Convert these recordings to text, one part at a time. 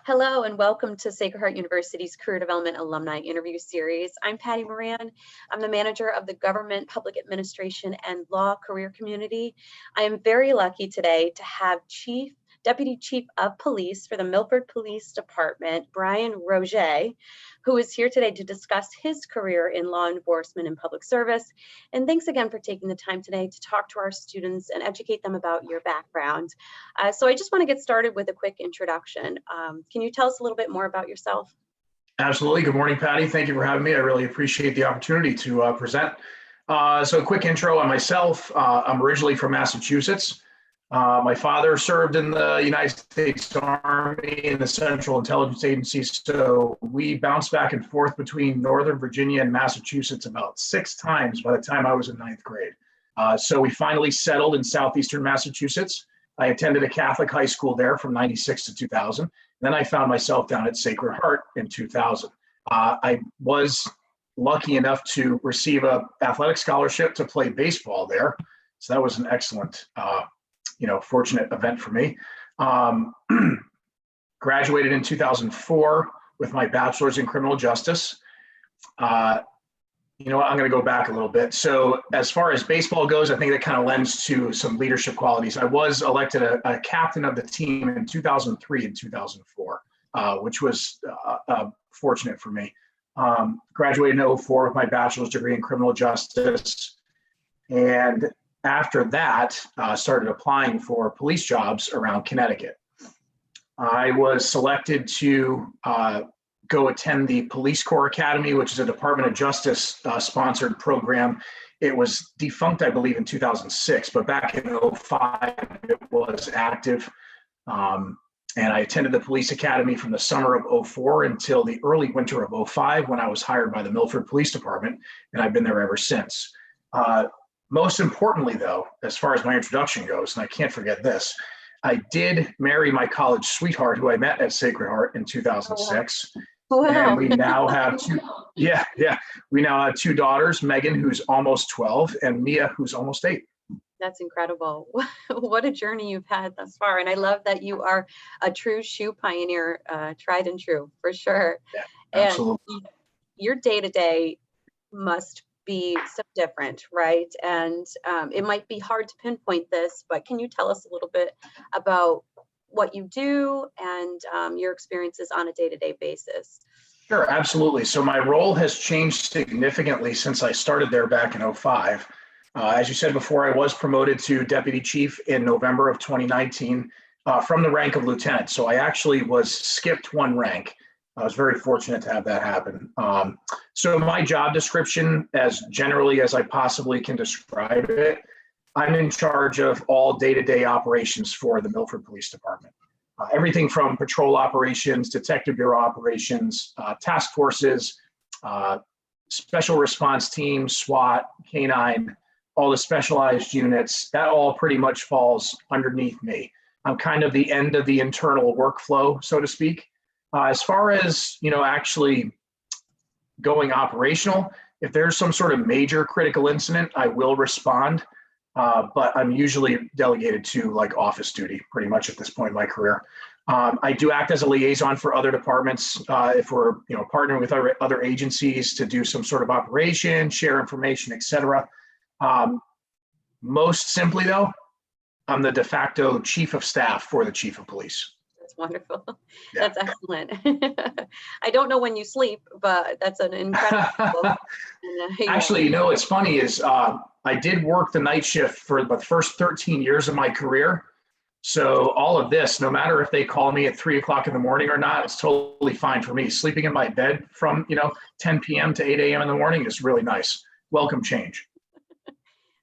Hello and welcome to Sacred Heart University's Career Development Alumni Interview Series. I'm Patty Moran. I'm the manager of the Government, Public Administration, and Law Career Community. I am very lucky today to have Deputy Chief of Police for the Milford Police Department, Brian Roget, who is here today to discuss his career in law enforcement and public service. And thanks again for taking the time today to talk to our students and educate them about your background. So I just want to get started with a quick introduction. Can you tell us a little bit more about yourself? Absolutely. Good morning, Patty. Thank you for having me. I really appreciate the opportunity to present. So a quick intro on myself. I'm originally from Massachusetts. My father served in the United States Army in the Central Intelligence Agency, so we bounced back and forth between Northern Virginia and Massachusetts about 6 times by the time I was in 9th grade. So we finally settled in southeastern Massachusetts. I attended a Catholic high school there from 96 to 2000. Then I found myself down at Sacred Heart in 2000. I was lucky enough to receive an athletic scholarship to play baseball there. So that was an excellent fortunate event for me. Graduated in 2004 with my bachelor's in criminal justice. I'm going to go back a little bit. So as far as baseball goes, I think that kind of lends to some leadership qualities. I was elected a captain of the team in 2003 and 2004, which was fortunate for me. Graduated in 2004 with my bachelor's degree in criminal justice. And after that, started applying for police jobs around Connecticut. I was selected to go attend the Police Corps Academy, which is a Department of Justice sponsored program. It was defunct, I believe, in 2006, but back in 2005, it was active. And I attended the Police Academy from the summer of 2004 until the early winter of 2005 when I was hired by the Milford Police Department, and I've been there ever since. Most importantly, though, as far as my introduction goes, and I can't forget this, I did marry my college sweetheart who I met at Sacred Heart in 2006. Wow. And we now have we now have 2 daughters, Megan, who's almost 12, and Mia, who's almost 8. That's incredible. What a journey you've had thus far. And I love that you are a true shoe pioneer, tried and true, for sure. Yeah, absolutely. And your day-to-day must be so different, right? And it might be hard to pinpoint this, but can you tell us a little bit about what you do and your experiences on a day-to-day basis? Sure, absolutely. So my role has changed significantly since I started there back in 2005. As you said before, I was promoted to deputy chief in November of 2019 from the rank of lieutenant. So I actually was skipped 1 rank. I was very fortunate to have that happen. So my job description, as generally as I possibly can describe it, I'm in charge of all day-to-day operations for the Milford Police Department. Everything from patrol operations, detective bureau operations, task forces, special response teams, SWAT, K-9, all the specialized units, that all pretty much falls underneath me. I'm kind of the end of the internal workflow, so to speak. As far as, actually going operational, if there's some sort of major critical incident, I will respond. But I'm usually delegated to like office duty pretty much at this point in my career. I do act as a liaison for other departments if we're partnering with other agencies to do some sort of operation, share information, etc. Most simply though, I'm the de facto chief of staff for the chief of police. That's wonderful. Yeah. That's excellent. I don't know when you sleep, but that's an incredible. Actually, what's funny is I did work the night shift for the first 13 years of my career. So all of this, no matter if they call me at 3 o'clock in the morning or not, it's totally fine for me. Sleeping in my bed from 10 p.m. to 8 a.m. in the morning is really nice. Welcome change.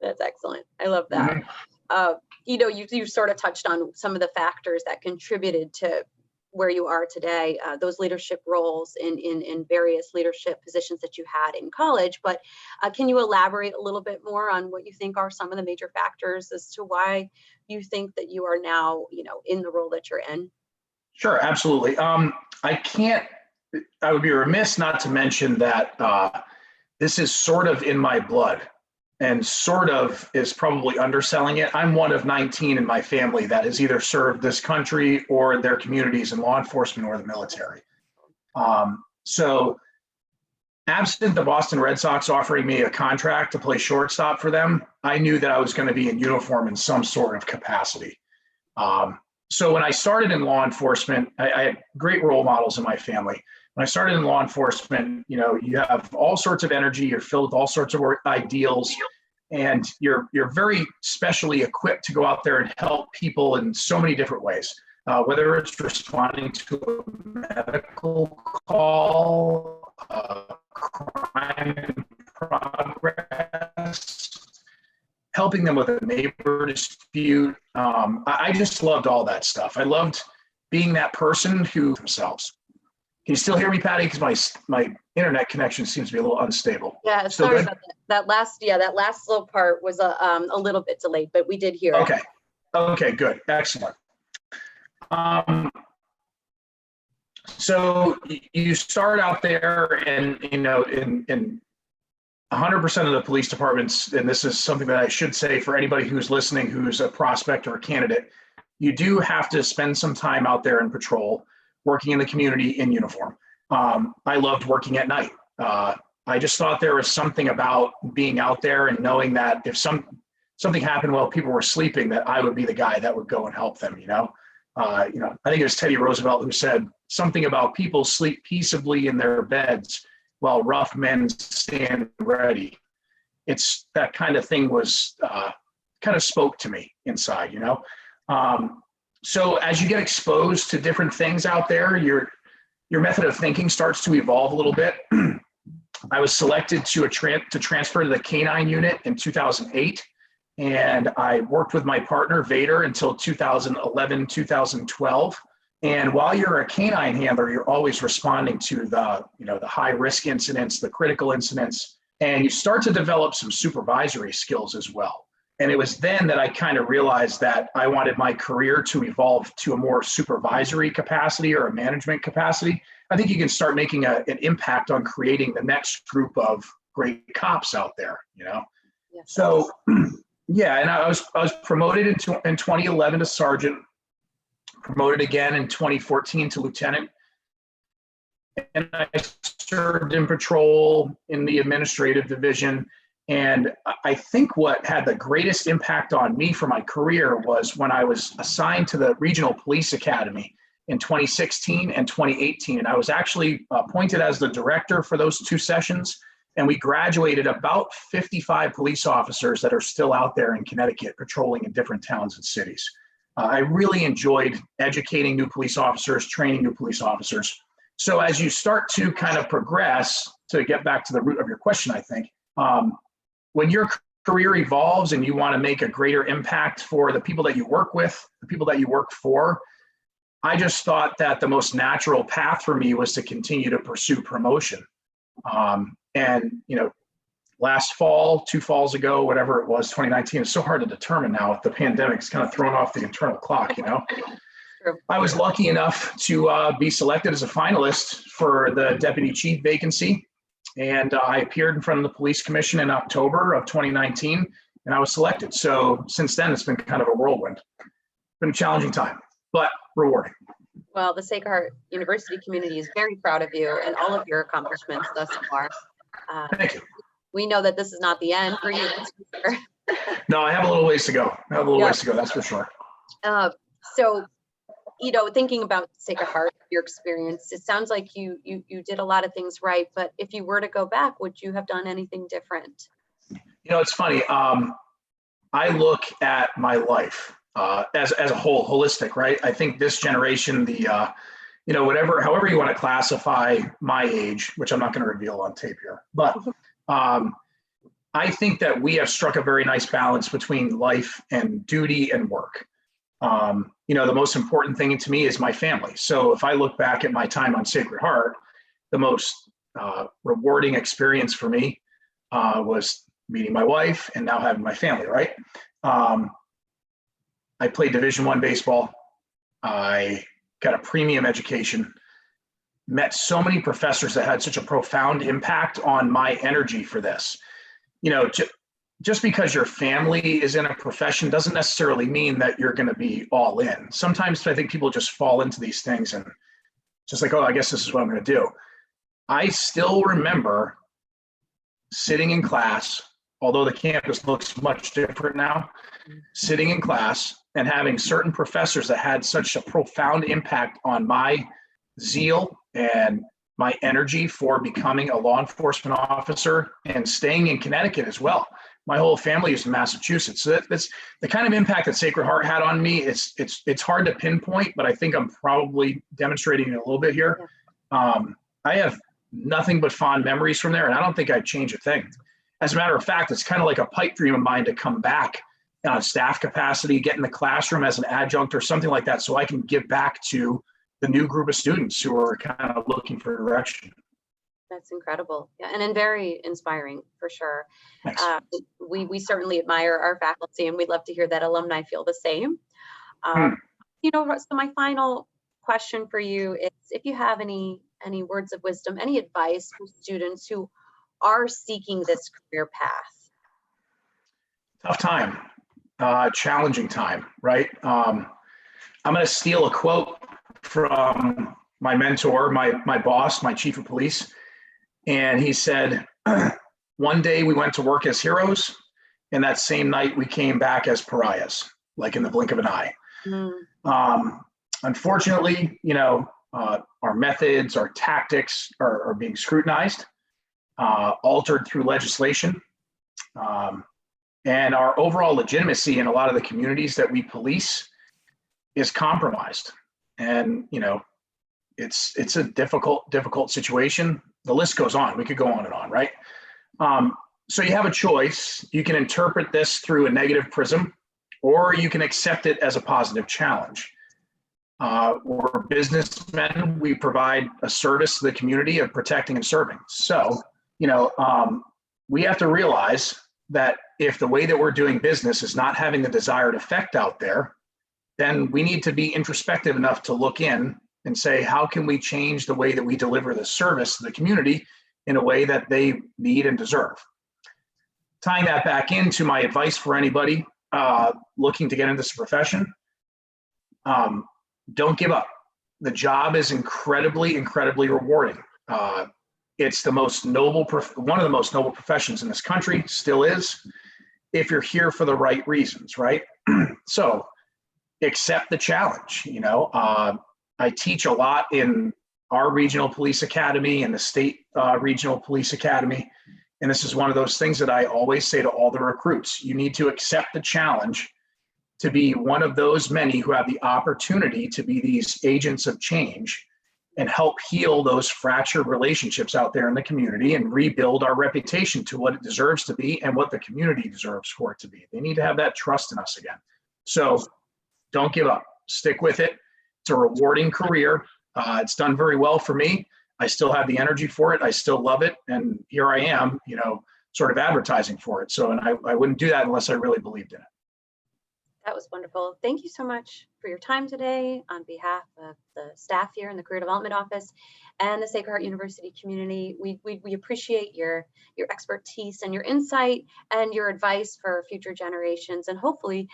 That's excellent. I love that. Mm-hmm. You sort of touched on some of the factors that contributed to where you are today, those leadership roles in various leadership positions that you had in college. But can you elaborate a little bit more on what you think are some of the major factors as to why you think that you are now, in the role that you're in? Sure, absolutely. I would be remiss not to mention that this is sort of in my blood. and sort of is probably underselling it. I'm one of 19 in my family that has either served this country or their communities in law enforcement or the military. So absent the Boston Red Sox offering me a contract to play shortstop for them, I knew that I was going to be in uniform in some sort of capacity. So when I started in law enforcement, I had great role models in my family. When I started in law enforcement, you have all sorts of energy, you're filled with all sorts of ideals, and you're very specially equipped to go out there and help people in so many different ways. Whether it's responding to a medical call, crime in progress, helping them with a neighbor dispute. I just loved all that stuff. I loved being that person who themselves. Can you still hear me, Patty? Because my internet connection seems to be a little unstable. Yeah, Still sorry good? about that. That last little part was a little bit delayed, but we did hear it. Okay, good, excellent. So you start out there, and in 100% of the police departments, and this is something that I should say for anybody who's listening, who's a prospect or a candidate, you do have to spend some time out there in patrol, working in the community in uniform. I loved working at night. I just thought there was something about being out there and knowing that if something happened while people were sleeping, that I would be the guy that would go and help them. I think it was Teddy Roosevelt who said something about people sleep peaceably in their beds while rough men stand ready. It's that kind of thing was kind of spoke to me inside, So as you get exposed to different things out there, your method of thinking starts to evolve a little bit. I was selected to transfer to the K-9 unit in 2008. And I worked with my partner, Vader, until 2011, 2012. And while you're a K-9 handler, you're always responding to the high risk incidents, the critical incidents, and you start to develop some supervisory skills as well. And it was then that I kind of realized that I wanted my career to evolve to a more supervisory capacity or a management capacity. I think you can start making an impact on creating the next group of great cops out there, Yes. So, yeah, and I was promoted in 2011 to sergeant, promoted again in 2014 to lieutenant, and I served in patrol in the administrative division. And I think what had the greatest impact on me for my career was when I was assigned to the Regional Police Academy in 2016 and 2018. And I was actually appointed as the director for those two sessions. And we graduated about 55 police officers that are still out there in Connecticut patrolling in different towns and cities. I really enjoyed educating new police officers, training new police officers. So as you start to kind of progress, to get back to the root of your question, I think, when your career evolves and you want to make a greater impact for the people that you work with, the people that you work for, I just thought that the most natural path for me was to continue to pursue promotion. And last fall, 2 falls ago, whatever it was, 2019, it's so hard to determine now with the pandemic. It's kind of thrown off the internal clock, True. I was lucky enough to be selected as a finalist for the deputy chief vacancy. And I appeared in front of the police commission in October of 2019, and I was selected. So since then, it's been kind of a whirlwind. It's been a challenging time, but rewarding. Well, the Sacred Heart University community is very proud of you and all of your accomplishments thus far. Thank you. We know that this is not the end for you. That's for sure. No, I have a little ways to go. Ways to go, that's for sure. So, thinking about Sacred Heart, your experience, it sounds like you did a lot of things right, but if you were to go back, would you have done anything different? It's funny. I look at my life as a whole, holistic, right? I think this generation, however you want to classify my age, which I'm not going to reveal on tape here, but I think that we have struck a very nice balance between life and duty and work. The most important thing to me is my family. So if I look back at my time on Sacred Heart, the most rewarding experience for me was meeting my wife and now having my family, right? I played Division I baseball. I got a premium education, met so many professors that had such a profound impact on my energy for this. just because your family is in a profession doesn't necessarily mean that you're going to be all in. Sometimes I think people just fall into these things and just like, oh, I guess this is what I'm going to do. I still remember sitting in class, although the campus looks much different now, sitting in class and having certain professors that had such a profound impact on my zeal and my energy for becoming a law enforcement officer and staying in Connecticut as well. My whole family is in Massachusetts. So that's the kind of impact that Sacred Heart had on me. It's hard to pinpoint, but I think I'm probably demonstrating it a little bit here. I have nothing but fond memories from there, and I don't think I'd change a thing. As a matter of fact, it's kind of like a pipe dream of mine to come back on staff capacity, get in the classroom as an adjunct or something like that, so I can give back to the new group of students who are kind of looking for direction. That's incredible. Yeah, and very inspiring for sure. Thanks. We certainly admire our faculty, and we'd love to hear that alumni feel the same. You know, so my final question for you is if you have any words of wisdom, any advice for students who are seeking this career path. Tough time, challenging time, right? I'm going to steal a quote from my mentor, my boss, my chief of police. And he said, one day we went to work as heroes, and that same night we came back as pariahs, like in the blink of an eye. Unfortunately, you know, our methods, our tactics are being scrutinized, altered through legislation, and our overall legitimacy in a lot of the communities that we police is compromised. And, you know, it's a difficult situation. The list goes on. We could go on and on, right? So you have a choice. You can interpret this through a negative prism, or you can accept it as a positive challenge. We're businessmen. We provide a service to the community of protecting and serving. So, you know, we have to realize that if the way that we're doing business is not having the desired effect out there, then we need to be introspective enough to look in and say, how can we change the way that we deliver the service to the community in a way that they need and deserve? Tying that back into my advice for anybody looking to get into this profession, don't give up. The job is incredibly rewarding. It's the most noble, one of the most noble professions in this country, still is, if you're here for the right reasons, right? So accept the challenge. You know, I teach a lot in our regional police academy and the state regional police academy. And this is one of those things that I always say to all the recruits. You need to accept the challenge to be one of those many who have the opportunity to be these agents of change and help heal those fractured relationships out there in the community and rebuild our reputation to what it deserves to be and what the community deserves for it to be. They need to have that trust in us again. So don't give up. Stick with it. It's a rewarding career. It's done very well for me. I still have the energy for it. I still love it. And here I am, you know, sort of advertising for it. So, and I wouldn't do that unless I really believed in it. That was wonderful. Thank you so much for your time today on behalf of the staff here in the Career Development Office and the Sacred Heart University community. We appreciate your expertise and your insight and your advice for future generations. And hopefully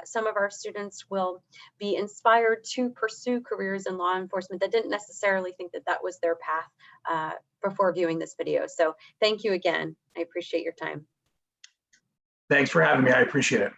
some of our students will be inspired to pursue careers in law enforcement that didn't necessarily think that that was their path before viewing this video. So thank you again. I appreciate your time. Thanks for having me. I appreciate it.